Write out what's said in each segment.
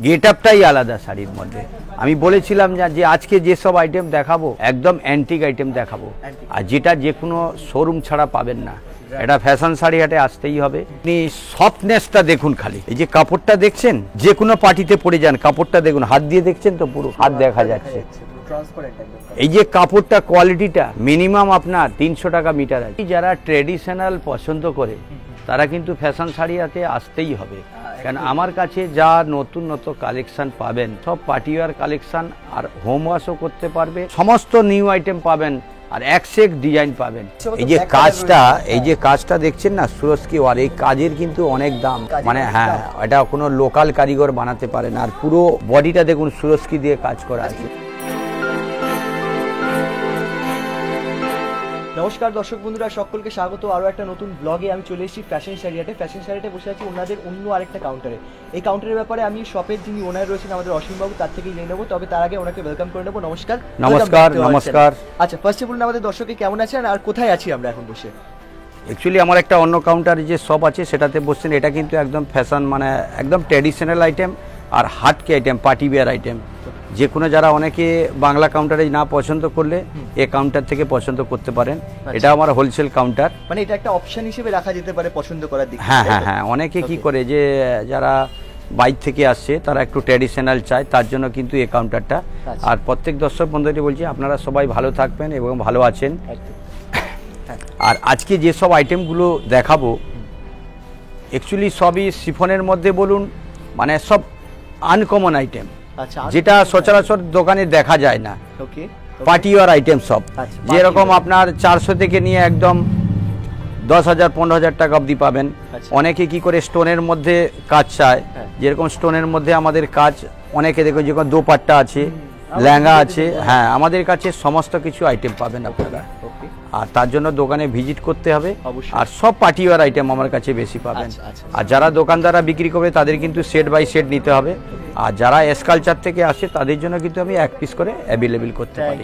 গেটআপটাই আলাদা শাড়ির মধ্যে। আমি বলেছিলাম যে আজকে যেসব আইটেম দেখাবো একদম অ্যান্টিক আইটেম দেখাবো, আর যেটা যে কোনো শোরুম ছাড়া পাবেন না। এটা ফ্যাশন শাড়ি হাটে আসতেই হবে। আপনি সফটনেসটা দেখুন, খালি এই যে কাপড়টা দেখছেন, যে কোনো পার্টিতে পরে যান, কাপড়টা দেখুন, হাত দিয়ে দেখছেন তো পুরো হাত দেখা যাচ্ছে। এই যে কাপড়টা কোয়ালিটিটা মিনিমাম আপনার 300 টাকা মিটার আছে। যারা ট্রেডিশনাল পছন্দ করে তারা কিন্তু ফ্যাশন শাড়ি হাটে আসতেই হবে, কারণ আমার কাছে যা নতুন নতুন কালেকশন পাবেন সব পার্টিওয়ার কালেকশন, আর হোম ওয়াশও করতে পারবে, সমস্ত নিউ আইটেম পাবেন, আর এক সে এক ডিজাইন পাবেন। এই যে কাজটা দেখছেন না সুরস্কি ওয়ার, এই কাজের কিন্তু অনেক দাম, মানে হ্যাঁ এটা কোনো লোকাল কারিগর বানাতে পারে না। আর পুরো বডিটা দেখুন সুরস্কি দিয়ে কাজ করা আছে। নমস্কার দর্শক বন্ধুরা, সকলকে স্বাগত আরও একটা নতুন ব্লগে। আমি চলে এসেছি ফ্যাশন শাড়িয়াটে। ফ্যাশন শাড়িয়াটে বসে আছি ওনাদের অন্য আরেকটা কাউন্টারে। এই কাউন্টারের ব্যাপারে আমি শপের যিনি ওনার রয়েছেন আমাদের অসীমবাবু, তার থেকেই জেনে নেবো। তবে তার আগে ওনাকে ওয়েলকাম করে নেবো। নমস্কার। নমস্কার। আচ্ছা, ফার্স্টে বলুন আমাদের দর্শকে কেমন আছেন আর কোথায় আছি আমরা এখন বসে? অ্যাকচুয়ালি আমার একটা অন্য কাউন্টারে যে শপ আছে সেটাতে বসছেন। এটা কিন্তু একদম ফ্যাশন, মানে একদম ট্র্যাডিশনাল আইটেম আর হাটকে আইটেম, পার্টি ওয়্যার আইটেম। যে কোনো যারা অনেকে বাংলা কাউন্টারে না পছন্দ করলে এই কাউন্টার থেকে পছন্দ করতে পারেন। এটা আমার হোলসেল কাউন্টার, মানে এটা একটা অপশন হিসেবে রাখা যেতে পারে পছন্দ করার দিক। হ্যাঁ, অনেকে কি করে যে যারা বাইরে থেকে আসছে তারা একটু ট্র্যাডিশনাল চায়, তার জন্য কিন্তু এই কাউন্টারটা। আর প্রত্যেক দর্শক বন্ধুদের বলছি আপনারা সবাই ভালো থাকবেন এবং ভালো আছেন। আর আজকে যেসব আইটেমগুলো দেখাবো অ্যাকচুয়ালি সবই শিফনের মধ্যে বলুন, মানে সব আনকমন আইটেম, যেটা সচরাচর দোকানে দেখা যায় না। পার্টিওয়ার আইটেম সব, যেরকম আপনার 400 থেকে নিয়ে একদম 10,000 15,000 টাকা অবধি পাবেন। অনেকে কি করে স্টোনের মধ্যে কাজ চায়, যেরকম স্টোনের মধ্যে আমাদের কাজ অনেকে দেখো, যেরকম দোপাট্টা আছে, লেহেঙ্গা আছে, হ্যাঁ আমাদের কাছে সমস্ত কিছু আইটেম পাবেন আপনারা। আর তার জন্য দোকানে ভিজিট করতে হবে, আর সব পার্টিওয়ার আইটেম আমার কাছে বেশি পাবেন। আর যারা দোকানদাররা বিক্রি করবে তাদের কিন্তু সেট বাই সেট নিতে হবে, আর যারা এসকালচার থেকে আসে তাদের জন্য কিন্তু আমি এক পিস করে অ্যাভেলেবেল করতে পারি।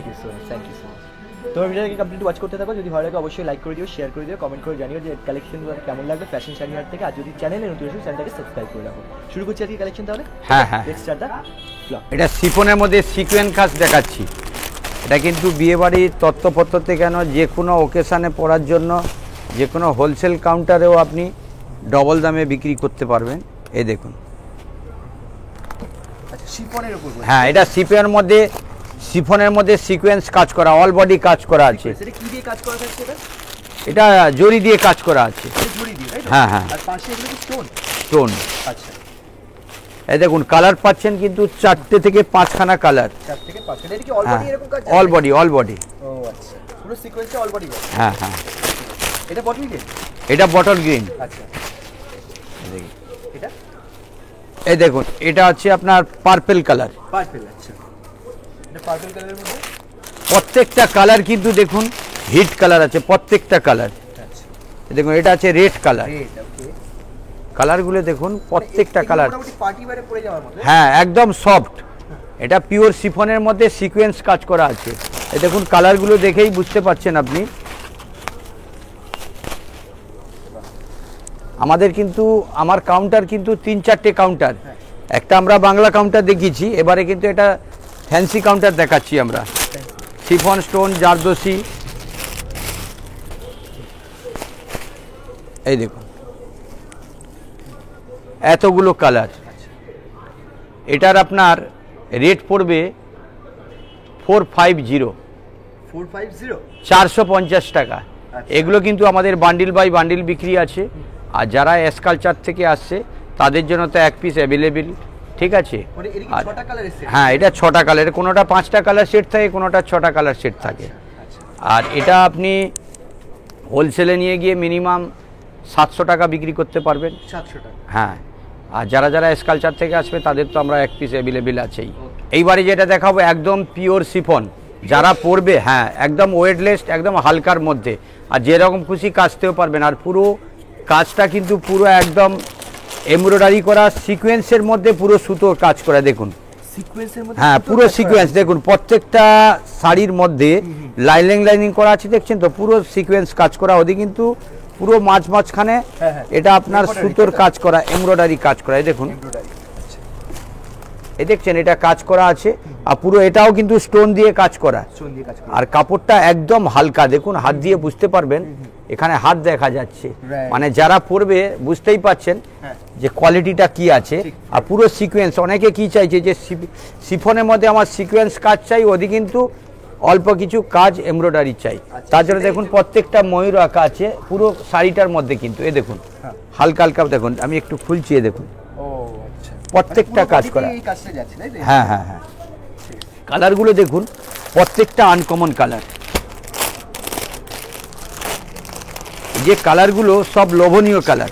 তোমার ভিডিওটাকে কমপ্লিট ওয়াচ করতে থাকো। যদি ভালো লাগে অবশ্যই লাইক করে দিও, শেয়ার করে দিও, কমেন্ট করে জানিও যে কালেকশনগুলো কেমন লাগবে ফ্যাশন শাড়ি হাট থেকে। আর যদি চ্যানেলে নতুন এসে চ্যানেলটাকে সাবস্ক্রাইব করে রাখো। শুরু করছি আজকে কালেকশন তাহলে। হ্যাঁ, লেটস স্টার্ট দ্য ব্লগ। এটা শিফনের মধ্যে সিকোয়েন্স কাজ দেখাচ্ছি। এটা কিন্তু বিয়েবাড়ির তত্ত্বপত্রতে কেন যে কোনো ওকেশানে পরার জন্য যে কোনো হোলসেল কাউন্টারেও আপনি ডবল দামে বিক্রি করতে পারবেন। এই দেখুন, হ্যাঁ এটা শিফনের মধ্যে সিকোয়েন্স কাজ করা, অল বডি কাজ করা আছে। এটা জরি দিয়ে কাজ করা আছে। হ্যাঁ, স্টোন। এই দেখুন কালার পাচ্ছেন কিন্তু 4 থেকে 5খানা কালার। All body. হ্যাঁ, এটা বটল গ্রিন। এই দেখুন এটা হচ্ছে আপনার পার্পল কালার। প্রত্যেকটা কালার কিন্তু দেখুন হিট কালার আছে, প্রত্যেকটা কালার। দেখুন এটা আছে রেড কালার। কালারগুলো দেখুন প্রত্যেকটা কালার, হ্যাঁ একদম সফট। এটা পিওর শিফনের মধ্যে সিকোয়েন্স কাজ করা আছে। এই দেখুন কালারগুলো দেখেই বুঝতে পারছেন আপনি। আমাদের কিন্তু আমার কাউন্টার কিন্তু 3-4টে কাউন্টার। একটা আমরা বাংলা কাউন্টার দেখিয়েছি, এবারে কিন্তু এটা ফ্যান্সি কাউন্টার দেখাচ্ছি আমরা। Chiffon, stone, zardozi. এই দেখুন এতগুলো কালার। এটার আপনার রেট পড়বে 450 450 টাকা। এগুলো কিন্তু আমাদের বান্ডিল বাই বান্ডিল বিক্রি আছে। আর যারা এসকালচার থেকে আসছে তাদের জন্য তো এক পিস অ্যাভেলেবেল, ঠিক আছে। হ্যাঁ এটা 6টা কালার, কোনোটা 5টা কালার সেট থাকে, কোনোটা 6টা কালার সেট থাকে। আর এটা আপনি হোলসেলে নিয়ে গিয়ে মিনিমাম 700 টাকা বিক্রি করতে পারবেন। 700 টাকা, হ্যাঁ। আর যারা এসকালচার থেকে আসবে তাদের তো আমরা এক পিস অ্যাভেলেবেল আছেই। এইবারে যেটা দেখাবো একদম পিওর শিফন, যারা পরবে, হ্যাঁ একদম ওয়েটলেস, একদম হালকার মধ্যে, আর যেরকম খুশি কাচতেও পারবেন। আর পুরো কাজটা কিন্তু পুরো একদম এমব্রয়ডারি করা, সিকোয়েন্সের মধ্যে পুরো সুতোর কাজ করা। দেখুন হ্যাঁ পুরো সিকোয়েন্স দেখুন, প্রত্যেকটা শাড়ির মধ্যে লাইনিং করা আছে, দেখছেন তো পুরো সিকোয়েন্স কাজ করা। ওদিকে কিন্তু পুরো মাঝখানে এটা আপনার সুতোর কাজ করা, এমব্রয়ডারি কাজ করা। দেখুন এই দেখছেন এটা কাজ করা আছে, আর পুরো এটাও কিন্তু স্টোন দিয়ে কাজ করা, আর কাপড়টা একদম হালকা, দেখুন হাত দিয়ে বুঝতে পারবেন, এখানে হাত দেখা যাচ্ছে, মানে যারা পরবে বুঝতেই পাচ্ছেন যে কোয়ালিটিটা কি আছে। আর পুরো সিকোয়েন্স, অনেকে কি চাইছে যে শিফনের মধ্যে আমার সিকোয়েন্স কাজ চাই, ওদি কিন্তু অল্প কিছু কাজ এমব্রয়ডারি চাই, তার জন্য দেখুন প্রত্যেকটা ময়ূর আঁকা আছে পুরো শাড়িটার মধ্যে কিন্তু। এ দেখুন হালকা হালকা দেখুন, আমি একটু খুলছি, এ দেখুন প্রত্যেকটা কাজ করা। হ্যাঁ হ্যাঁ হ্যাঁ, কালারগুলো দেখুন প্রত্যেকটা আনকমন কালার, যে কালারগুলো সব লোভনীয় কালার।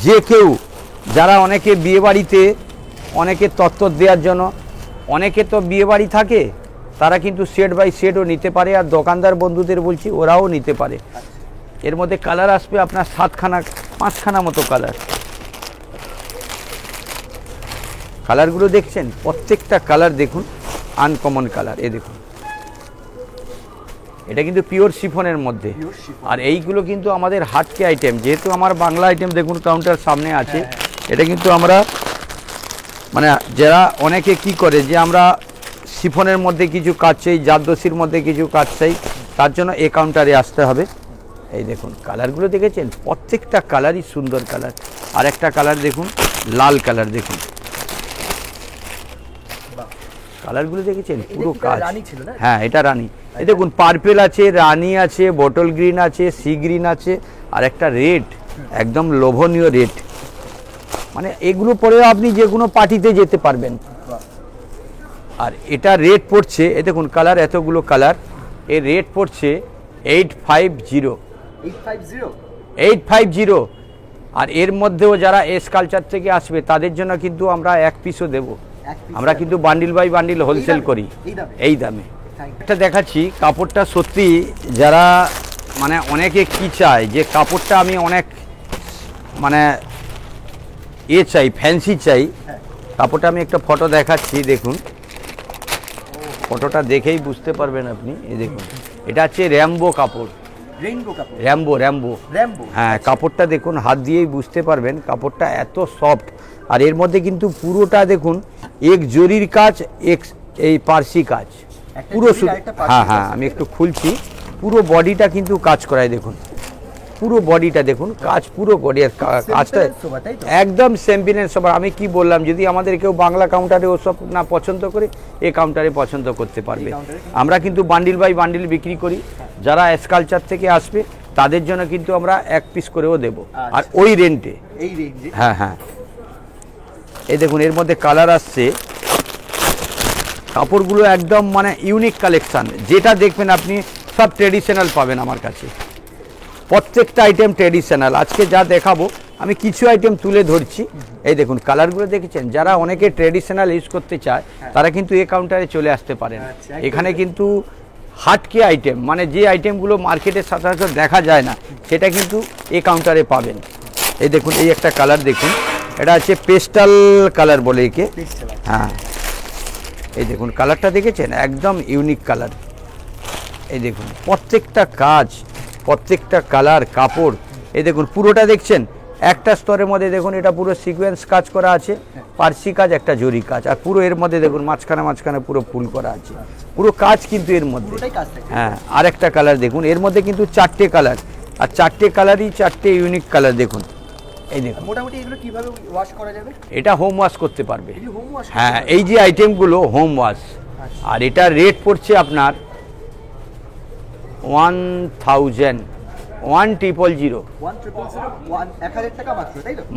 যে কেউ যারা অনেকে বিয়ে বাড়িতে, অনেকে তত্ত্ব দেওয়ার জন্য, অনেকে তো বিয়ে বাড়ি থাকে, তারা কিন্তু সেট বাই সেটও নিতে পারে, আর দোকানদার বন্ধুদের বলছি ওরাও নিতে পারে। এর মধ্যে কালার আসবে আপনার 7খানা 5খানা মতো কালার। কালারগুলো দেখছেন, প্রত্যেকটা কালার দেখুন আনকমন কালার। এ দেখুন এটা কিন্তু পিওর শিফনের মধ্যে, আর এইগুলো কিন্তু আমাদের হাটকে আইটেম, যেহেতু আমার বাংলা আইটেম দেখুন কাউন্টার সামনে আছে, এটা কিন্তু আমরা মানে যারা অনেকে কি করে যে আমরা শিফনের মধ্যে কিছু কাজ চাই, জারদোসির মধ্যে কিছু কাজ চাই, তার জন্য এই কাউন্টারে আসতে হবে। এই দেখুন কালারগুলো দেখেছেন, প্রত্যেকটা কালারই সুন্দর কালার। আর একটা কালার দেখুন লাল কালার, দেখুন কালারগুলো দেখেছেন পুরো কাজ। হ্যাঁ এটা রানী, এই দেখুন পার্পেল আছে, রানী আছে, বটল গ্রিন আছে, সি গ্রিন আছে, আর একটা রেড, একদম লোভনীয় রেড, মানে এগুলো পরেও আপনি যে কোনো পার্টিতে যেতে পারবেন। আর এটা রেট পড়ছে, এ দেখুন কালার, এতগুলো কালার, এর রেট পড়ছে 850। আর এর মধ্যেও যারা এস কালচার থেকে আসবে তাদের জন্য কিন্তু আমরা 1 পিসও দেবো, আমরা কিন্তু বান্ডিল বাই বান্ডিল হোলসেল করি এই দামে। একটা দেখাচ্ছি কাপড়টা, সত্যি যারা মানে অনেকে কি চায় যে কাপড়টা আমি অনেক মানে চাই, ফ্যান্সি চাই, কাপড়টা আমি একটা ফটো দেখাচ্ছি, দেখুন ফটোটা দেখেই বুঝতে পারবেন আপনি। এই দেখুন এটা হচ্ছে র্যাম্বো কাপড়, র্যাম্বো র্যাম্বো হ্যাঁ, কাপড়টা দেখুন হাত দিয়েই বুঝতে পারবেন, কাপড়টা এত সফট। আর এর মধ্যে কিন্তু পুরোটা দেখুন এক জরির কাজ, এক এই পার্সি কাজ পুরো। হ্যাঁ হ্যাঁ, আমি একটু খুলছি, পুরো বডিটা কিন্তু কাজ করায়, দেখুন পুরো বডিটা দেখুন কাজ, পুরো বডি কাজটা একদম স্যাম্পিনের সবার। আমি কি বললাম, যদি আমাদের কেউ বাংলা কাউন্টারে ওসব না পছন্দ করে, এই কাউন্টারে পছন্দ করতে পারবে। আমরা কিন্তু বান্ডিল বাই বান্ডিল বিক্রি করি, যারা এসকালচার থেকে আসবে তাদের জন্য কিন্তু আমরা 1 পিস করেও দেব, আর ওই রেন্টে। হ্যাঁ হ্যাঁ, এই দেখুন এর মধ্যে কালার আসছে, কাপড়গুলো একদম মানে ইউনিক কালেকশান, যেটা দেখবেন আপনি সব ট্রেডিশনাল পাবেন আমার কাছে, প্রত্যেকটা আইটেম ট্রেডিশনাল। আজকে যা দেখাবো আমি কিছু আইটেম তুলে ধরছি। এই দেখুন কালারগুলো দেখেছেন, যারা অনেকে ট্রেডিশনাল ইউজ করতে চায় তারা কিন্তু এই কাউন্টারে চলে আসতে পারেন। এখানে কিন্তু হাটকে আইটেম, মানে যে আইটেমগুলো মার্কেটে সচরাচর দেখা যায় না, সেটা কিন্তু এই কাউন্টারে পাবেন। এই দেখুন এই একটা কালার দেখুন, এটা হচ্ছে পেস্টাল কালার বলে একে। হ্যাঁ এই দেখুন কালারটা দেখেছেন, একদম ইউনিক কালার। এই দেখুন প্রত্যেকটা কাজ, প্রত্যেকটা কালার, কাপড়, এই দেখুন পুরোটা দেখছেন একটা স্তরের মধ্যে, দেখুন এটা পুরো সিকোয়েন্স কাজ করা আছে, পার্সি কাজ, একটা জরি কাজ, আর পুরো এর মধ্যে দেখুন মাঝখানে মাঝখানে পুরো ফুল করা আছে, পুরো কাজ কিন্তু এর মধ্যে। হ্যাঁ আর একটা কালার দেখুন, এর মধ্যে কিন্তু 4টে কালার, আর 4টে কালারই 4টে ইউনিক কালার। দেখুন এই দেখুন মোটামুটি এগুলো কিভাবে ওয়াশ করা যাবে? এটা হোম ওয়াশ করতে পারবে। হ্যাঁ এই যে আইটেমগুলো হোম ওয়াশ, আর এটা রেট পড়ছে আপনার 1000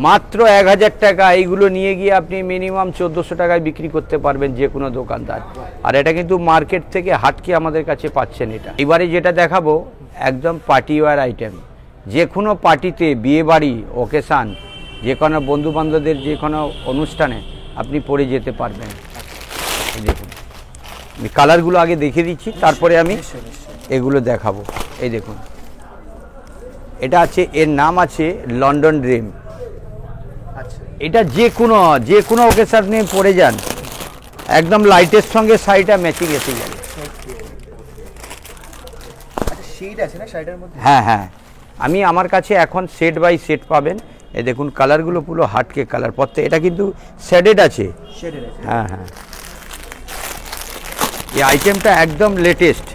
মাত্র 1000 টাকা। এইগুলো নিয়ে গিয়ে আপনি মিনিমাম 1400 টাকায় বিক্রি করতে পারবেন যে কোনো দোকানদার। আর এটা কিন্তু মার্কেট থেকে হাটকে আমাদের কাছে পাচ্ছেন। এটা এবারে যেটা দেখাবো একদম পার্টি ওয়্যার আইটেম, যে কোনো পার্টিতে, বিয়ে বাড়ি, ওকেশান, যে কোনো বন্ধু বান্ধবদের যে কোনো অনুষ্ঠানে আপনি পরে যেতে পারবেন। দেখুন আমি কালারগুলো আগে দেখিয়ে দিচ্ছি, তারপরে আমি এগুলো দেখাবো। এই দেখুন এটা আছে, এর নাম আছে লন্ডন ড্রিম। এটা যে কোনো ওকেশন নিয়ে পরে যান, একদম লাইটের সঙ্গে শাড়িটা ম্যাচিং এসে যাবে। হ্যাঁ হ্যাঁ, আমি আমার কাছে এখন সেট বাই সেট পাবেন, এই দেখুন কালারগুলো পুরো হাটকে কালার, প্রত্যেক এটা কিন্তু শেডেড আছে। হ্যাঁ হ্যাঁ, এই আইটেমটা একদম লেটেস্ট।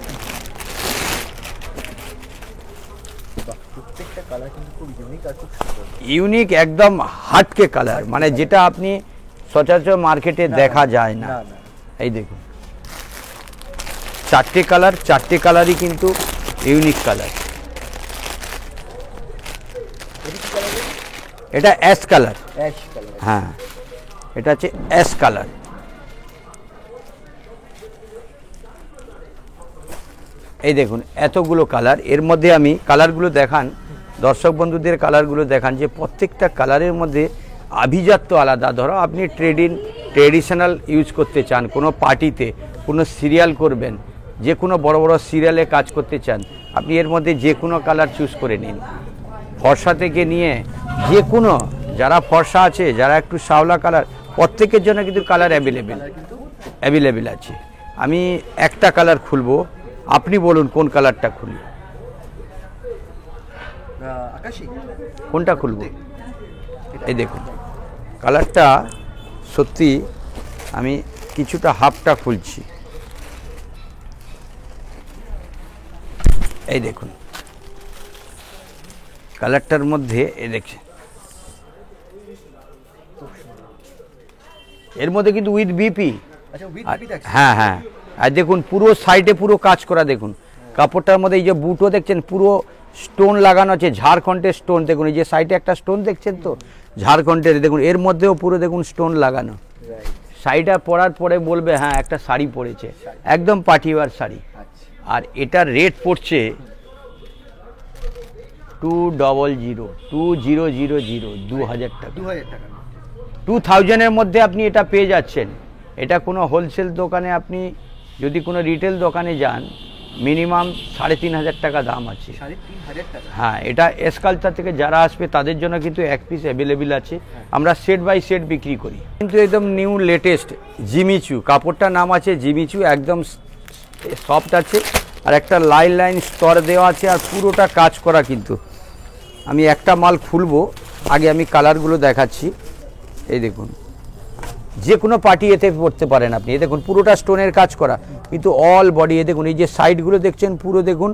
প্রত্যেকটা কালার কিন্তু খুব ইউনিক আর খুব সুন্দর। ইউনিক একদম হাটকে কালার, মানে যেটা আপনি সচরাচর মার্কেটে দেখা যায় না। এই দেখুন চারটে কালার, চারটে কালারই কিন্তু ইউনিক কালার। এটা অ্যাশ কালার, হ্যাঁ এটা হচ্ছে অ্যাশ কালার। এই দেখুন এতগুলো কালার, এর মধ্যে আমি কালারগুলো দেখান দর্শক বন্ধুদের, কালারগুলো দেখান যে প্রত্যেকটা কালারের মধ্যে আভিজাত্য আলাদা। ধরো আপনি ট্রেডিশনাল ইউজ করতে চান, কোনো পার্টিতে কোনো সিরিয়াল করবেন, যে কোনো বড় বড় সিরিয়ালে কাজ করতে চান, আপনি এর মধ্যে যে কোনো কালার চুজ করে নিন। ফর্সা থেকে নিয়ে যে কোনো, যারা ফর্সা আছে, যারা একটু শ্যাওলা কালার, প্রত্যেকের জন্য কিন্তু কালার অ্যাভেলেবেল আছে। আমি একটা কালার খুলবো, আপনি বলুন কোন কালারটা খুলি, কোনটা খুলবো? এই দেখুন কালারটা সত্যি, আমি কিছুটা হাফটা খুলছি। এই দেখুন কালারটার মধ্যে এই দেখছেন, এর মধ্যে কিন্তু উইথ বিপি। হ্যাঁ হ্যাঁ, আর দেখুন পুরো সাইডে পুরো কাজ করা, দেখুন কাপড়টার মধ্যে এই যে বুটো দেখছেন পুরো স্টোন লাগানো আছে, ঝাড়খণ্ডের স্টোন। দেখুন এই যে সাইডে একটা স্টোন দেখছেন তো ঝাড়খণ্ডের, দেখুন এর মধ্যেও পুরো দেখুন স্টোন লাগানো। শাড়িটা পরার পরে বলবে হ্যাঁ একটা শাড়ি পরেছে, একদম পার্টিওয়ার শাড়ি। আর এটার রেট পড়ছে 2000 টাকা, 2000-এর মধ্যে আপনি এটা পেয়ে যাচ্ছেন। এটা কোনো হোলসেল দোকানে, আপনি যদি কোনো রিটেল দোকানে যান, মিনিমাম 3500 টাকা দাম আছে। হ্যাঁ, এটা এসকালচার থেকে যারা আসবে তাদের জন্য কিন্তু এক পিস অ্যাভেলেবেল আছে। আমরা সেট বাই সেট বিক্রি করি, কিন্তু একদম নিউ লেটেস্ট জিমিচু, কাপড়টার নাম আছে জিমিচু, একদম সফট আছে, আর একটা লাইন স্তর দেওয়া আছে, আর পুরোটা কাজ করা। কিন্তু আমি একটা মাল খুলবো, আগে আমি কালারগুলো দেখাচ্ছি। এই দেখুন যে কোনো পার্টি এতে পড়তে পারেন আপনি। এই দেখুন পুরোটা স্টোনের কাজ করা, কিন্তু অল বডি। এই দেখুন এই যে সাইডগুলো দেখছেন পুরো দেখুন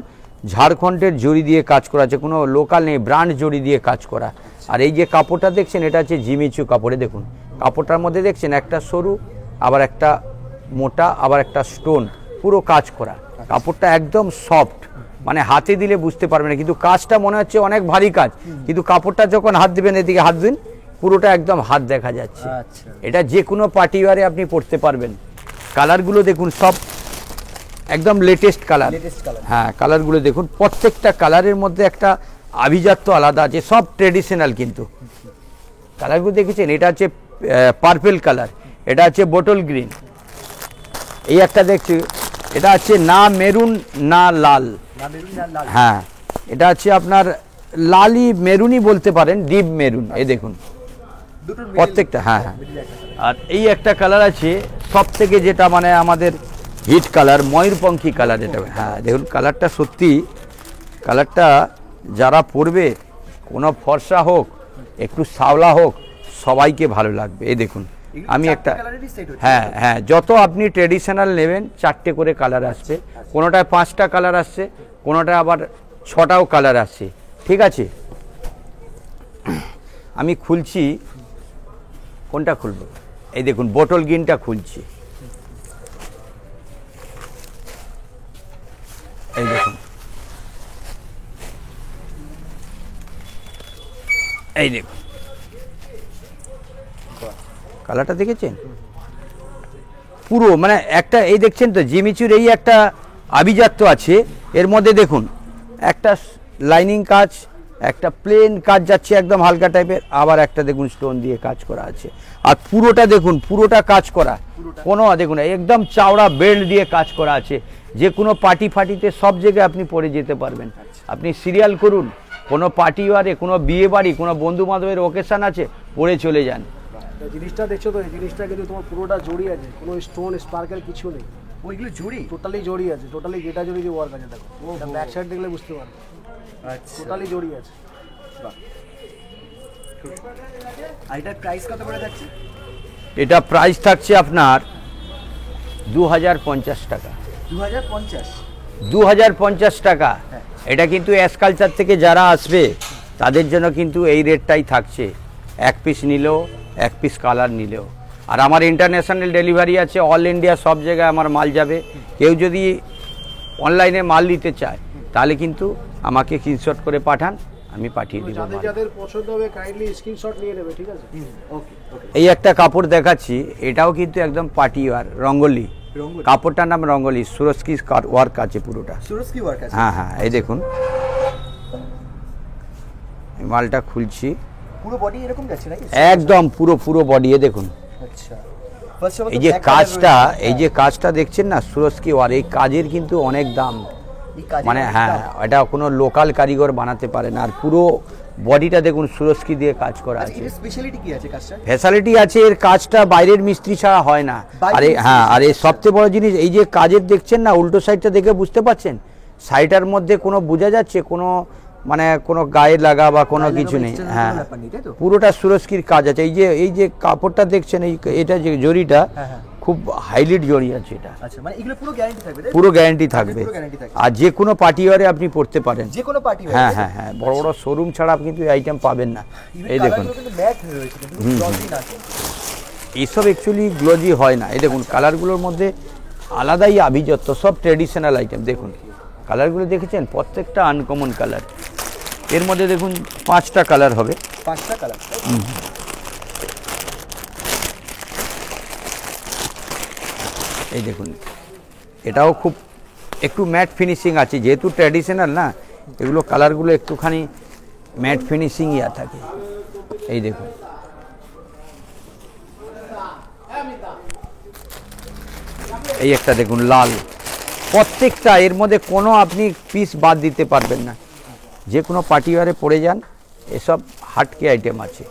ঝাড়খণ্ডের জড়ি দিয়ে কাজ করা আছে, কোনো লোকাল নেই, ব্র্যান্ড জড়ি দিয়ে কাজ করা। আর এই যে কাপড়টা দেখছেন এটা হচ্ছে জিমিচু কাপড়ে। দেখুন কাপড়টার মধ্যে দেখছেন একটা সরু, আবার একটা মোটা, আবার একটা স্টোন, পুরো কাজ করা। কাপড়টা একদম সফট, মানে হাতে দিলে বুঝতে পারবেন না, কিন্তু কাজটা মনে হচ্ছে অনেক ভারী কাজ, কিন্তু কাপড়টা যখন হাত দিবেন, এদিকে হাত দিন, পুরোটা একদম হাত দেখা যাচ্ছে। এটা যে কোনো পার্টি ওয়ারে আপনি পরতে পারবেন। কালারগুলো দেখুন সব একদম লেটেস্ট কালার। হ্যাঁ, কালারগুলো দেখুন, প্রত্যেকটা কালারের মধ্যে একটা আভিজাত্য আলাদা আছে, সব ট্রেডিশনাল। কিন্তু কালারগুলো দেখেছেন, এটা হচ্ছে পার্পল কালার, এটা হচ্ছে বোটল গ্রিন, এই একটা দেখছি, এটা হচ্ছে না মেরুন না লাল। হ্যাঁ, এটা হচ্ছে আপনার লালি মেরুনই বলতে পারেন, ডিপ মেরুন। এই দেখুন প্রত্যেকটা। হ্যাঁ হ্যাঁ, আর এই একটা কালার আছে সব থেকে, যেটা মানে আমাদের হিট কালার, ময়ূরপঙ্খী কালার এটা। হ্যাঁ দেখুন কালারটা সত্যি, কালারটা যারা পরবে, কোনো ফর্সা হোক একটু সাওলা হোক, সবাইকে ভালো লাগবে। এই দেখুন আমি একটা, হ্যাঁ হ্যাঁ, যত আপনি ট্রেডিশনাল নেবেন 4টে করে কালার আসবে, কোনোটায় 5টা কালার আসছে, কোনোটায় আবার 6টাও কালার আসছে। ঠিক আছে, আমি খুলছি, কোনটা খুলবো? এই দেখুন বোটল গ্রিনটা খুলছি। এই দেখুন, এই দেখুন কালারটা দেখেছেন পুরো, মানে একটা, এই দেখছেন তো জিমিচুর এই একটা আভিজাত্য আছে এর মধ্যে। দেখুন একটা লাইনিং কাজ, একটা প্লেন কাজ যাচ্ছে একদম হালকা টাইপের, আবার একটা দেখুন স্টোন দিয়ে কাজ করা আছে, আর পুরোটা দেখুন পুরোটা কাজ করা, কোনো দেখুন একদম চাওড়া বেল্ট দিয়ে কাজ করা আছে। যে কোনো পার্টি ফাটিতে সব জায়গায় আপনি পরে যেতে পারবেন। আপনি সিরিয়াল করুন, কোনো পার্টি ওয়ারে, কোনো বিয়ে বাড়ি, কোনো বন্ধু বান্ধবের ওকেশন আছে, পরে চলে যান। জিনিসটা দেখছো তো, এই জিনিসটা কিন্তু তোমার পুরোটা জড়ি আছে, কোনো স্টোন স্পার্কেল কিছু নেই, ওইগুলো জড়ি, টোটালি জড়ি আছে, টোটালি যেটা জড়ি যে ওয়ার্ক আছে। দেখো ব্যাক সাইড দেখলে বুঝতে পারবে, টোটালি জড়ি আছে। আর এটার প্রাইস কত করে থাকছে? এটা প্রাইস থাকছে আপনার 2050 টাকা। 2050? 2050 টাকা। এটা কিন্তু এসকালচার থেকে যারা আসবে তাদের জন্য কিন্তু এই রেটটাই থাকছে, এক পিস নিলেও, এক পিস কালার নিলেও। আর আমার ইন্টারন্যাশনাল ডেলিভারি আছে, অল ইন্ডিয়া সব জায়গায় আমার মাল যাবে। কেউ যদি অনলাইনে মাল নিতে চায় তাহলে কিন্তু আমাকে স্ক্রিনশট করে পাঠান, আমি পাঠিয়ে দিব। যাদের যাদের পছন্দ হবে কাইন্ডলি স্ক্রিনশট নিয়ে নেবে, ঠিক আছে? ওকে ওকে। এই একটা কাপড় দেখাচ্ছি, এটাও কিন্তু একদম পার্টি ওয়ার, রঙ্গোলি। কাপড়টার নাম রঙ্গোলি, সুরস্কি ওয়ার্ক আছে পুরোটা। সুরস্কি ওয়ার্ক আছে? হ্যাঁ হ্যাঁ, এই দেখুন এই মালটা খুলছি, পুরো বডি এরকম যাচ্ছে নাকি? একদম পুরো বডি। এ দেখুন, আচ্ছা। এই যে কাজটা, এই যে কাজটা দেখছেন না সুরস্কি ওয়ার, এই কাজের কিন্তু অনেক দাম। মানে হ্যাঁ, এটা কোনো লোকাল কারিগর বানাতে পারে না। আর পুরো বডিটা দেখুন সুরস্কি দিয়ে কাজ করা আছে। এর স্পেশালিটি কি আছে কাজটা? ফ্যাসিলিটি আছে, এর কাজটা বাইরের মিস্ত্রি ছাড়া হয় না। আরে হ্যাঁ, আর এই সবচেয়ে বড় জিনিস, এই যে কাজের দেখছেন না উল্টো সাইডটা দেখে বুঝতে পারছেন, সাইডটার মধ্যে কোনো বোঝা যাচ্ছে কোনো মানে কোনো গায়ে লাগা বা কোনো কিছু নেই। হ্যাঁ, পুরোটা সুরস্কির কাজ আছে। এই যে কাপড়টা দেখছেন, এটা যে জরিটা খুব হাইলাইট জড়ি আছে এটা। আচ্ছা, মানে এগুলো পুরো গ্যারান্টি থাকবে? পুরো গ্যারান্টি থাকবে। আর যে কোনো পার্টি ওয়ারে আপনি পড়তে পারেন, যে কোনো পার্টি ওয়ারে। হ্যাঁ হ্যাঁ হ্যাঁ, বড় বড় শোরুম ছাড়া কিন্তু এই আইটেম পাবেন না। এই দেখুন, এইসব অ্যাকচুয়ালি গ্লোজি হয় না। এই দেখুন কালারগুলোর মধ্যে আলাদাই আভিজাত্য, সব ট্রেডিশনাল আইটেম। দেখুন কালারগুলো দেখেছেন, প্রত্যেকটা আনকমন কালার। এর মধ্যে দেখুন 5টা কালার হবে। 5টা কালার? এই দেখুন, এটাও খুব একটু ম্যাট ফিনিশিং আছে, যেহেতু ট্র্যাডিশনাল না, এগুলো কালারগুলো একটুখানি ম্যাট ফিনিশিং ইয়া থাকে। এই দেখুন, এই একটা দেখুন লাল, প্রত্যেকটা এর মধ্যে কোনো আপনি পিস বাদ দিতে পারবেন না। যে কোনো পার্টি ওয়ারে পরে যান, এসব হাটকে আইটেম আছে।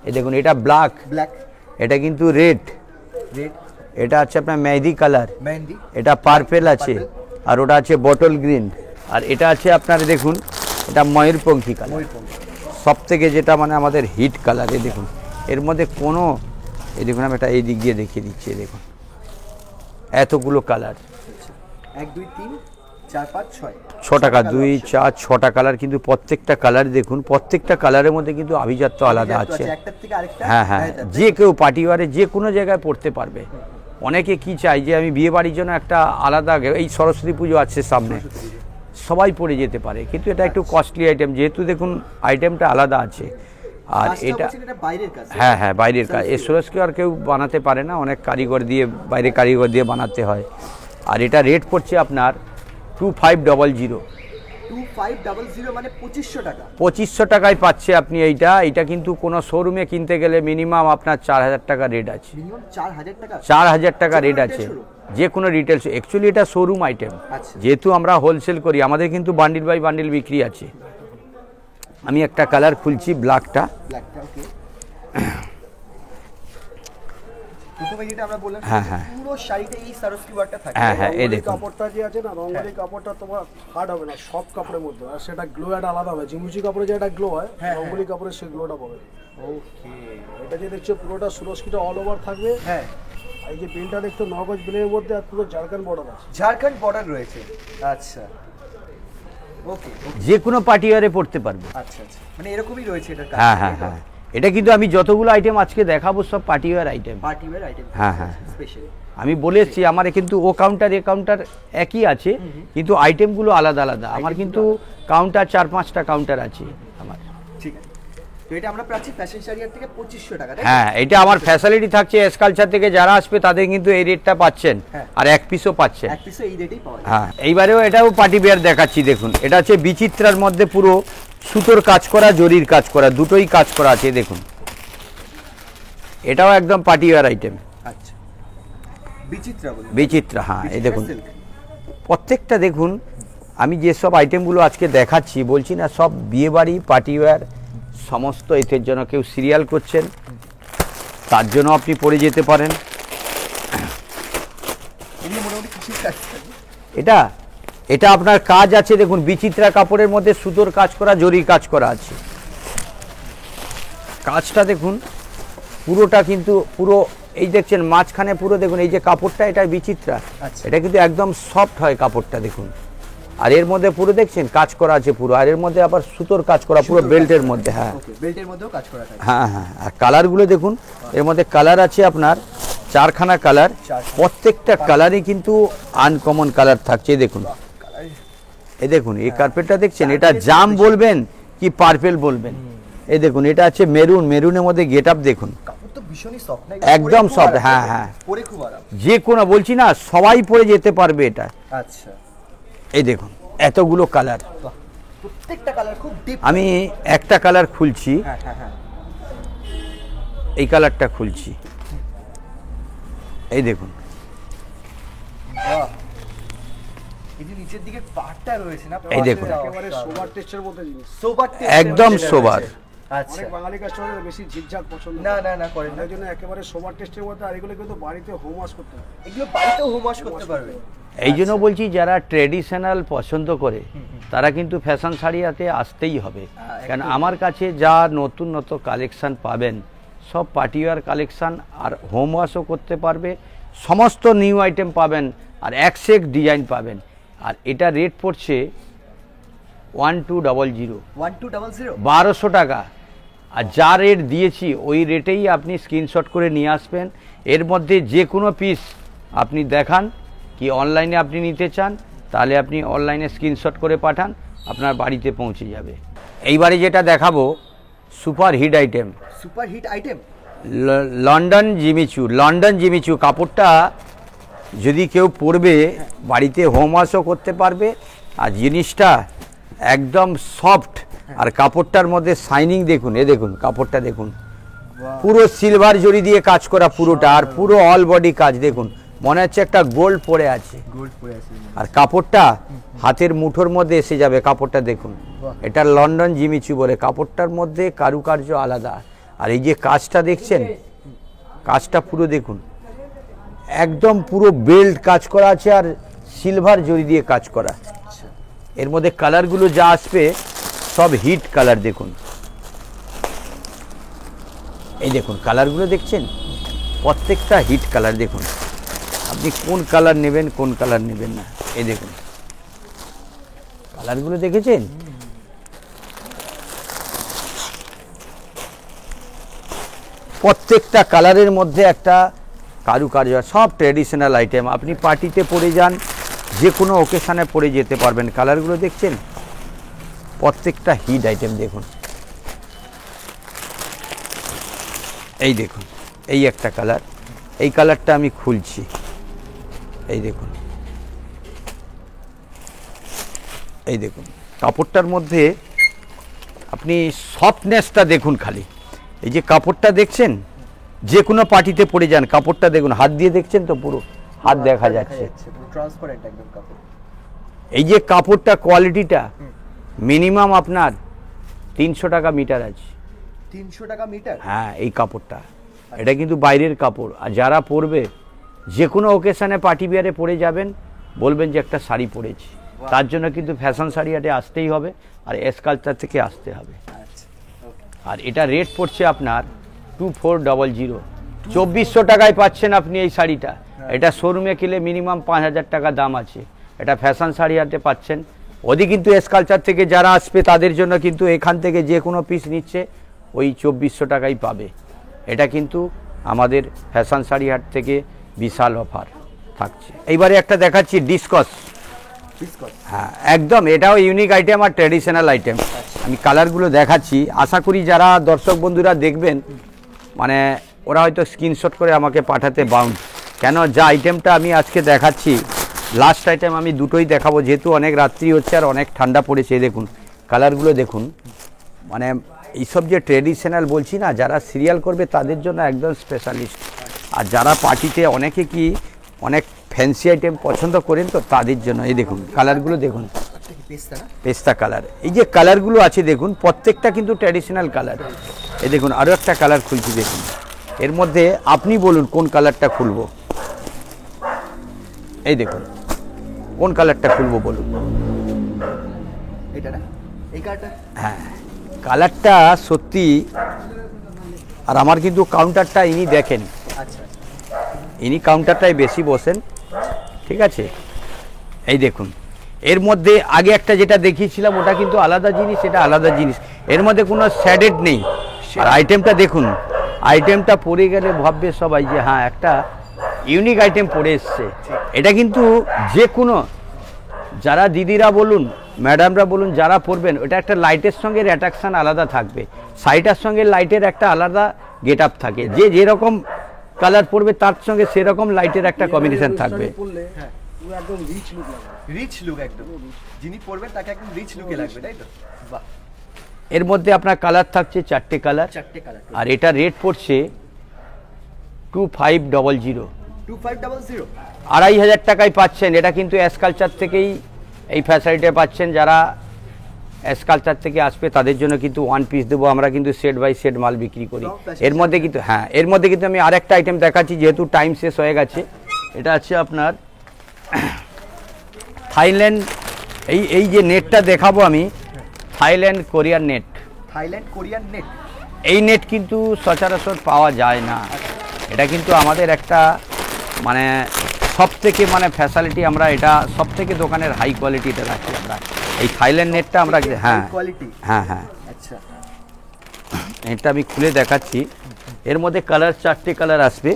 এই দেখুন, এটা ব্ল্যাক, এটা কিন্তু রেড, এটা আছে আপনার মেহেদি কালার, এটা পার্পেল আছে, আর ওটা আছে বটল গ্রিন, আর এটা আছে আপনার দেখুন এটা ময়ূরপঙ্খী কালার, সব থেকে যেটা মানে আমাদের হিট কালার। এই দেখুন এর মধ্যে কোনো, এই দেখুন আমি এটা এই দিক দিয়ে দেখিয়ে দিচ্ছি। দেখুন এতগুলো কালার, 1 2 3 4 5 6 6 টাকা, 2 4 6টা কালার। কিন্তু প্রত্যেকটা কালার দেখুন, প্রত্যেকটা কালারের মধ্যে কিন্তু আভিজাত্য আলাদা আছে। হ্যাঁ হ্যাঁ, যে কেউ পার্টি ওয়ারে যে কোনো জায়গায় পড়তে পারবে। অনেকে কি চাই যে আমি বিয়ে বাড়ির জন্য একটা আলাদা, এই সরস্বতী পুজো আছে সামনে, সবাই পরে যেতে পারে, কিন্তু এটা একটু কস্টলি আইটেম, যেহেতু দেখুন আইটেমটা আলাদা আছে। আর এটা হ্যাঁ হ্যাঁ বাইরের কাজ, এই সুরস্কি আর কেউ বানাতে পারে না, অনেক কারিগর দিয়ে, বাইরে কারিগর দিয়ে বানাতে হয়। আর এটা রেট পড়ছে আপনার 2500। 2500 মানে 2500 টাকা। 2500 টাকায় পাচ্ছে আপনি এইটা। এটা কিন্তু কোনো শোরুমে কিনতে গেলে মিনিমাম আপনার 4000 টাকা রেট আছে। মিনিমাম 4000 টাকা? 4000 টাকা রেট আছে যে কোনো রিটেলস। অ্যাকচুয়ালি এটা শোরুম আইটেম, যেহেতু আমরা হোলসেল করি, আমাদের কিন্তু বান্ডিল বাই বান্ডিল বিক্রি আছে। আমি একটা কালার খুলছি, ব্ল্যাকটা। ওকে। প্রথমে যেটা আমরা বললাম, হ্যাঁ হ্যাঁ, পুরো শাড়িতে এই সারস্কি ওয়ার্কটা থাকে। হ্যাঁ হ্যাঁ, এই দেখুন কাপড়টা যে আছে না, রঙ্গোলি কাপড়টা তোমার হার্ড হবে না, সব কাপড়ের মধ্যে, আর সেটা গ্লো একটা আলাদা হবে। জিমুচি কাপড়ে যে একটা গ্লো হয়, রঙ্গোলি কাপড়ে সেই গ্লোটা পাবে। ওকে। এটা যে দেখছো পুরোটা সুরস্কিটা অল ওভার থাকবে। হ্যাঁ, এই যে বিলটা দেখছো 9 গজ বিলের মধ্যে, আর পুরো ঝাড়খণ্ড বর্ডার আছে। ঝাড়খণ্ড বর্ডার রয়েছে? আচ্ছা, ওকে। যে কোনো পার্টি ওয়ারে পড়তে পারবে। আচ্ছা আচ্ছা, মানে এরকমই রয়েছে এটা? হ্যাঁ হ্যাঁ হ্যাঁ, এটা কিন্তু আমি যতগুলো আইটেম আজকে দেখাবো সব party war item. Party wear item? হ্যাঁ হ্যাঁ, স্পেশাল। আমি বলে এসছি আমার কিন্তু ও কাউন্টার এ কাউন্টার একই আছে, কিন্তু আইটেমগুলো আলাদা আলাদা। আমার কিন্তু কাউন্টার 4-5টা কাউন্টার আছে আমার। ঠিক আছে, তো এটা আমরা পাচ্ছি ফ্যাশন শাড়িয়ার থেকে 2500 টাকা। হ্যাঁ, এটা আমার ফ্যাসিলিটি থাকছে, এসকালচার থেকে যারা আসবে তাদের কিন্তু এই রেটটা পাচ্ছেন, আর এক পিসও পাচ্ছেন। এক পিসও এই রেটেই পাওয়া যায়। হ্যাঁ, এইবারেও এটাও পার্টি ওয়্যার দেখাচ্ছি। দেখুন এটা হচ্ছে বিচিত্রার মধ্যে পুরো সুতোর কাজ করা, জরির কাজ করা, দুটোই কাজ করা আছে। দেখুন এটাও একদম পার্টি ওয়্যার আইটেম। আচ্ছা, বিচিত্রা বলে? বিচিত্রা, হ্যাঁ। এই দেখুন প্রত্যেকটা দেখুন, আমি যেসব আইটেমগুলো আজকে দেখাচ্ছি বলছি না, সব বিয়েবাড়ি পার্টি ওয়্যার সমস্ত এদের জন্য। কেউ সিরিয়াল করছেন তার জন্য আপনি পরে যেতে পারেন। এটা এটা আপনার কাজ আছে দেখুন, বিচিত্রা কাপড়ের মধ্যে সুতোর কাজ করা, জরির কাজ করা আছে। কাজটা দেখুন পুরোটা কিন্তু পুরো এই দেখছেন মাঝখানে পুরো দেখুন এই যে কাপড়টা এটা বিচিত্রা, আচ্ছা। এটা কিন্তু একদম সফট হয় কাপড়টা দেখুন। আর এর মধ্যে পুরো দেখছেন কাজ করা আছে পুরো, আর এর মধ্যে আবার সুতোর কাজ করা পুরো বেল্টের মধ্যে। হ্যাঁ ওকে, বেল্টের মধ্যেও কাজ করা থাকে। হ্যাঁ হ্যাঁ, আর কালারগুলো দেখুন, এর মধ্যে কালার আছে আপনার 4খানা কালার, প্রত্যেকটা কালারই কিন্তু আনকমন কালার থাকছে। এই দেখুন, এই দেখুন এই কার্পেটটা দেখছেন, এটা জাম বলবেন কি পার্পেল বলবেন। এই দেখুন এটা আছে মেরুন, মেরুনের মধ্যে গেট আপ দেখুন, কাপড় তো ভীষণই সফট না? একদম soft, হ্যাঁ, হ্যাঁ। পরে খুব আরাম। যে কোনো বলছি না সবাই পরে যেতে পারবে এটা। আচ্ছা, এই দেখুন এতগুলো কালার, বাহ, প্রত্যেকটা কালার খুব ডিপ। আমি একটা কালার খুলছি, হ্যাঁ হ্যাঁ হ্যাঁ, এই কালারটা খুলছি, এই দেখুন। বাহ, এই যে নিচের দিকে পাটটা রয়েছে না, এই দেখুন। একেবারে সোবার টেস্টের মধ্যে জিনিস। সোবার একদম সোবার। আচ্ছা, অনেক বাঙালি কাস্টমার বেশি ঝিকঝাক পছন্দ না করে। না না করেন না, তাই জন্য একেবারে সোবার টেস্টের মধ্যে, আর এগুলো কিন্তু বাড়িতে হোম ওয়াশ করতে হয়। এগুলো বাড়িতেও হোম ওয়াশ করতে পারবে। এই জন্য বলছি যারা ট্রেডিশনাল পছন্দ করে তারা কিন্তু ফ্যাশন শাড়িতে আসতেই হবে, কারণ আমার কাছে যা নতুন নতুন কালেকশান পাবেন সব পার্টিওয়ার কালেকশান, আর হোম ওয়াশও করতে পারবে, সমস্ত নিউ আইটেম পাবেন, আর এক ডিজাইন পাবেন। আর এটা রেট পড়ছে 1200, 1200। 1200 টাকা। আর যা রেট দিয়েছি ওই রেটেই আপনি স্ক্রিনশট করে নিয়ে আসবেন। এর মধ্যে যে কোনো পিস আপনি দেখান কি অনলাইনে আপনি নিতে চান, তাহলে আপনি অনলাইনে স্ক্রিনশট করে পাঠান, আপনার বাড়িতে পৌঁছে যাবে। এইবারে যেটা দেখাবো super hit item, super hit item, London Jimmy Choo. London Jimmy Choo কাপড়টা যদি কেউ পরবে বাড়িতে হোম ওয়াশও করতে পারবে, আর জিনিসটা একদম সফট, আর কাপড়টার মধ্যে শাইনিং দেখুন, এ দেখুন কাপড়টা দেখুন, পুরো সিলভার জরি দিয়ে কাজ করা পুরোটা, আর পুরো অল বডি কাজ দেখুন, মনে হচ্ছে একটা গোল্ড পরে আছে। গোল্ড পরে আছে। আর কাপড়টা হাতের মুঠোর মধ্যে এসে যাবে, কাপড়টা দেখুন, এটা লন্ডন জিমিচু বলে, কাপড়টার মধ্যে কারুকার্য আলাদা। আর এই যে কাজটা দেখছেন, কাজটা পুরো দেখুন একদম পুরো বেল্ট কাজ করা আছে, আর সিলভার জরি দিয়ে কাজ করা। এর মধ্যে কালারগুলো যা আসবে সব হিট কালার দেখুন, এই দেখুন কালারগুলো দেখছেন, প্রত্যেকটা হিট কালার দেখুন, আপনি কোন কালার নেবেন কোন কালার নেবেন না। এই দেখুন কালারগুলো দেখেছেন, প্রত্যেকটা কালারের মধ্যে একটা কারুকার্য, সব ট্র্যাডিশনাল আইটেম, আপনি পার্টিতে পরে যান, যে কোনো ওকেশানে পরে যেতে পারবেন। কালারগুলো দেখছেন, প্রত্যেকটা হিট আইটেম দেখুন। এই দেখুন এই একটা কালার, এই কালারটা আমি খুলছি, এই দেখুন, এই দেখুন কাপড়টার মধ্যে আপনি সফটনেসটা দেখুন, খালি এই যে কাপড়টা দেখছেন, যে কোনো পার্টিতে পরে যান, কাপড়টা দেখুন, হাত দিয়ে দেখছেন তো পুরো হাত দেখা যাচ্ছে, ট্রান্সপারেন্ট একদম কাপড়। এই যে কাপড়টা কোয়ালিটিটা মিনিমাম আপনার 300 টাকা মিটার আছে। 300 টাকা মিটার? হ্যাঁ, এই কাপড়টা, এটা কিন্তু বাইরের কাপড়। আর যারা পরবে যে কোনো ওকেশানে পার্টি বিয়ারে পরে যাবেন, বলবেন যে একটা শাড়ি পরেছি, তার জন্য কিন্তু ফ্যাশন শাড়ি হাটে আসতেই হবে, আর এস কালচার থেকে আসতে হবে। আচ্ছা, ওকে। আর এটা রেট পড়ছে আপনার 2400, 2400 টাকায় পাচ্ছেন আপনি এই শাড়িটা। এটা শোরুমে কিনলে মিনিমাম 5000 টাকা দাম আছে, এটা ফ্যাশন শাড়ি হাটে পাচ্ছেন। ওদি কিন্তু এস কালচার থেকে যারা আসবে তাদের জন্য কিন্তু এখান থেকে যে কোনো পিস নিচ্ছে ওই 2400 টাকাই পাবে। এটা কিন্তু আমাদের ফ্যাশন শাড়ি হাট থেকে বিশাল অফার থাকছে। এইবারে একটা দেখাচ্ছি ডিসকস। হ্যাঁ, একদম এটাও ইউনিক আইটেম আর ট্র্যাডিশনাল আইটেম। আমি কালারগুলো দেখাচ্ছি, আশা করি যারা দর্শক বন্ধুরা দেখবেন মানে ওরা হয়তো স্ক্রিনশট করে আমাকে পাঠাতে বাউন্ড, কেন যা আইটেমটা আমি আজকে দেখাচ্ছি লাস্ট আইটেম আমি দুটোই দেখাবো, যেহেতু অনেক রাত্রি হচ্ছে আর অনেক ঠান্ডা পড়েছে। দেখুন কালারগুলো দেখুন, মানে এইসব যে ট্র্যাডিশনাল বলছি না, যারা সিরিয়াল করবে তাদের জন্য একদম স্পেশালিস্ট। আর যারা পার্টিতে অনেকে কি অনেক ফ্যান্সি আইটেম পছন্দ করেন তো তাদের জন্য। এই দেখুন কালারগুলো দেখুন, পেস্তা কালার, এই যে কালারগুলো আছে দেখুন প্রত্যেকটা কিন্তু ট্র্যাডিশনাল কালার। এই দেখুন আরও একটা কালার খুলছি, দেখুন এর মধ্যে আপনি বলুন কোন কালারটা খুলবো। এই দেখুন কোন কালারটা খুলবো বলুন। এটা না, এই কালারটা? হ্যাঁ, কালারটা সত্যি আর আমার কিন্তু কাউন্টারটা ইনি দেখেন, আচ্ছা ইনি কাউন্টারটাই বেশি বসেন, ঠিক আছে। এই দেখুন, এর মধ্যে আগে একটা যেটা দেখিয়েছিলাম ওটা কিন্তু আলাদা জিনিস, এটা আলাদা জিনিস, এর মধ্যে কোনো শ্যাডেড নেই। আর আইটেমটা দেখুন, আইটেমটা পরে গেলে ভাববে সবাই যে হ্যাঁ একটা ইউনিক আইটেম পরে এসছে। এটা কিন্তু যে কোনো যারা দিদিরা বলুন, ম্যাডামরা বলুন, যারা পরবেন, ওটা একটা লাইটের সঙ্গে অ্যাট্রাকশান আলাদা থাকবে, শাড়িটার সঙ্গে লাইটের একটা আলাদা গেট আপ থাকে, যে যেরকম কালার পরবে তার সঙ্গে সেরকম লাইটের একটা কম্বিনেশন থাকবে। পরলে পুরো একদম রিচ লুক লাগবে, রিচ লুক একদম, যিনি পরবেন তাকে একদম রিচ লুকে লাগবে, তাই তো? বাহ, এর মধ্যে আপনার কালার থাকছে 4টে কালার, 4টে কালার। আর এটা রেট পড়ছে 2500, 2500। 2500 টাকায় পাচ্ছেন। এটা কিন্তু এসকালচার থেকেই এই ফ্যাসিলিটি পাচ্ছেন। যারা এসকালচার থেকে আসবে তাদের জন্য কিন্তু 1 পিস দেবো, আমরা কিন্তু সেট বাই সেট মাল বিক্রি করি। এর মধ্যে কিন্তু হ্যাঁ, এর মধ্যে কিন্তু আমি আরেকটা আইটেম দেখাচ্ছি, যেহেতু টাইম শেষ হয়ে গেছে। এটা আছে আপনার থাইল্যান্ড, এই যে নেটটা দেখাবো আমি, Thailand Korean net. Thailand Korean net, এই নেট কিন্তু সচরাচর পাওয়া যায় না। এটা কিন্তু আমাদের একটা মানে সব থেকে মানে ফ্যাসিলিটি, আমরা এটা সব থেকে দোকানের হাই কোয়ালিটিতে রাখি আমরা এই থাইল্যান্ড নেটটা আমরা। হ্যাঁ কোয়ালিটি, হ্যাঁ হ্যাঁ, আচ্ছা। এটা আমি খুলে দেখাচ্ছি। এর মধ্যে কালার 4টে কালার আসবে,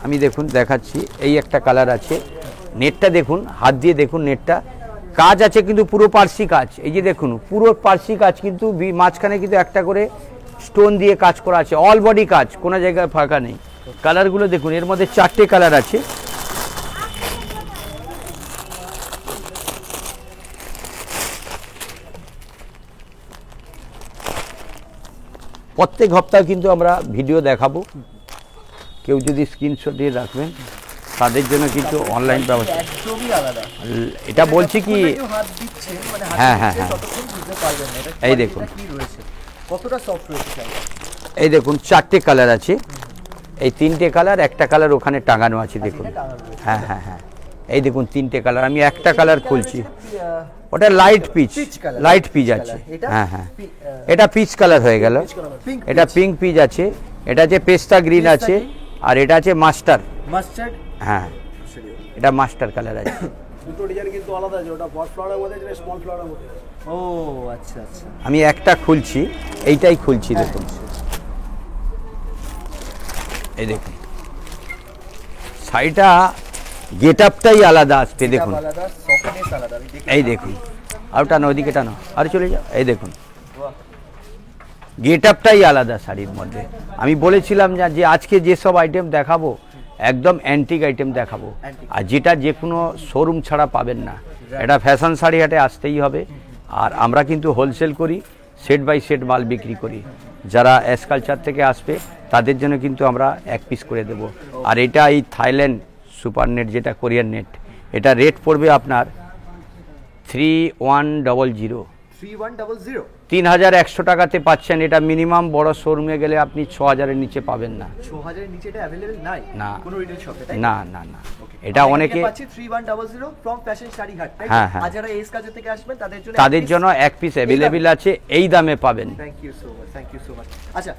আমি দেখুন দেখাচ্ছি। এই একটা কালার আছে, নেটটা দেখুন, হাত দিয়ে দেখুন, নেটটা কাজ আছে কিন্তু পুরো পার্সি কাজ। এই যে দেখুন পুরো পার্সি কাজ, কিন্তু মাঝখানে কিন্তু একটা করে স্টোন দিয়ে কাজ করা আছে, অল বডি কাজ, কোনো জায়গায় ফাঁকা নেই। কালারগুলো দেখুন, এর মধ্যে 4টে কালার আছে। প্রত্যেক সপ্তাহে কিন্তু আমরা ভিডিও দেখাবো, কেউ যদি স্ক্রিনশট দিয়ে রাখবেন তাদের জন্য কিন্তু অনলাইন ব্যবস্থা। একদমই আলাদা। এটা বলছি কি, হাত দিচ্ছে মানে হাত হ্যাঁ হ্যাঁ হ্যাঁ, ততক্ষণ বুঝতে পারবেন না এটা এই দেখুন কি রয়েছে, কতটা সফট রয়েছে শাড়িটা। এই দেখুন 4টে কালার আছে, এই 3টে কালার, একটা কালার ওখানে টাঙানো আছে দেখুন। হ্যাঁ হ্যাঁ হ্যাঁ, এই দেখুন 3টে কালার, আমি একটা কালার খুলছি, ওটা লাইট পিচ, লাইট পিচ আছে। হ্যাঁ হ্যাঁ, এটা পিচ কালার হয়ে গেল, এটা পিঙ্ক পিচ আছে, এটা আছে পেস্তা গ্রিন আছে, আর এটা আছে মাস্টার। মাস্টার্ড, হ্যাঁ এটা মাস্টার কালার আছে। দুটো ডিজাইন কিন্তু আলাদা আছে, ওটা বড় ফ্লাওয়ারের মধ্যে, যেটা স্মল ফ্লাওয়ারের মধ্যে। ও আচ্ছা আচ্ছা, আমি একটা খুলছি, এইটাই খুলছি দেখুন। এই দেখুন শাড়িটা গেট আপটাই আলাদা আসবে দেখুন। আলাদা, সফটনেস আলাদা। আমি দেখি, এই দেখুন, আর টানো, ওইদিকে টানো, আর চলে যাও। এই দেখুন বাহ, গেট আপটাই আলাদা শাড়ির মধ্যে। আমি বলেছিলাম যে আজকে যেসব আইটেম দেখাবো একদম অ্যান্টিক আইটেম দেখাবো, আর যেটা যে কোনো শোরুম ছাড়া পাবেন না। এটা ফ্যাশন শাড়ি হাটে আসতেই হবে। আর আমরা কিন্তু হোলসেল করি, সেট বাই সেট মাল বিক্রি করি। যারা এসকালচার থেকে আসবে তাদের জন্য কিন্তু আমরা 1 পিস করে দেব। আর এটা এই থাইল্যান্ড সুপার নেট, যেটা কোরিয়ান নেট, এটা রেট পড়বে আপনার 3100। 3100, 3100 টাকাতে পাচ্ছেন। এটা মিনিমাম বড় শোরুমে গেলে আপনি 6000-এর নিচে পাবেন না। 6000 এর নিচে এটা अवेलेबल নাই না, কোনো রিটেল শপে, তাই না না না, এটা অনেকে পাচ্ছি 3100 ফ্রম ফ্যাশন শাড়ি হাট, তাই? হ্যাঁ, হ্যাঁ। আর যারা এস কাজে থেকে আসবেন তাদের জন্য 1 পিস অ্যাভেলেবেল আছে, এই দামে পাবেন। Thank you so much, thank you so much. আচ্ছা,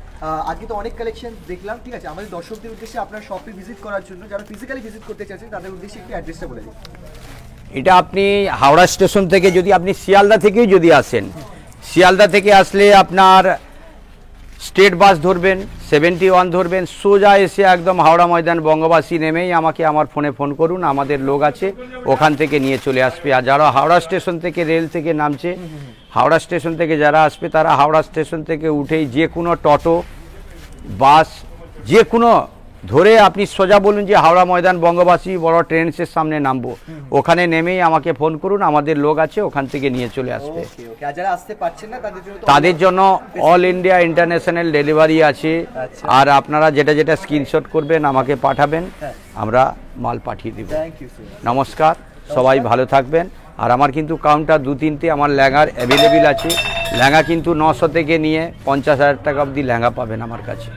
আজকে তো অনেক কালেকশন দেখলাম, ঠিক আছে। আমাদের দর্শকদের উদ্দেশ্যে আপনার শপে ভিজিট করার জন্য, যারা ফিজিক্যালি ভিজিট করতে চাইছেন তাদের উদ্দেশ্যে একটু অ্যাড্রেসটা বলে দিন। এটা আপনি হাওড়া স্টেশন থেকে, যদি আপনি শিয়ালদা থেকেই যদি আসেন, শিয়ালদা থেকে আসলে আপনার স্টেট বাস ধরবেন, 71 ধরবেন, সোজা এসে একদম হাওড়া ময়দান বঙ্গবাসী নেমেই আমাকে আমার ফোনে ফোন করুন, আমাদের লোক আছে, ওখান থেকে নিয়ে চলে আসবে। আর যারা হাওড়া স্টেশন থেকে রেল থেকে নামছে, হাওড়া স্টেশন থেকে যারা আসবে তারা হাওড়া স্টেশন থেকে উঠেই যে কোনো টোটো, বাস, যে কোনো ধরে আপনি সোজা বলুন যে হাওড়া ময়দান বঙ্গবাসী বড় ট্রেন্সের সামনে নামবো, ওখানে নেমেই আমাকে ফোন করুন, আমাদের লোক আছে, ওখান থেকে নিয়ে চলে আসবে। ওকে ওকে, আর যারা আসতে পারছেন না তাদের জন্য অল ইন্ডিয়া ইন্টারন্যাশনাল ডেলিভারি আছে। আর আপনারা যেটা যেটা স্ক্রিনশট করবেন আমাকে পাঠাবেন, আমরা মাল পাঠিয়ে দিব। Thank you so much. নমস্কার, সবাই ভালো থাকবেন। আর আমার কিন্তু কাউন্টার 2-3টে আমার লেহেঙ্গার অ্যাভেলেবেল আছে। লেহেঙ্গা কিন্তু 900 থেকে নিয়ে 50,000 টাকা অবধি লেহেঙ্গা পাবেন আমার কাছে।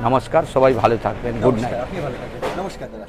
নমস্কার, সবাই ভালো থাকবেন, গুড নাইট। আপনি ভালো থাকবেন, নমস্কার দাদা।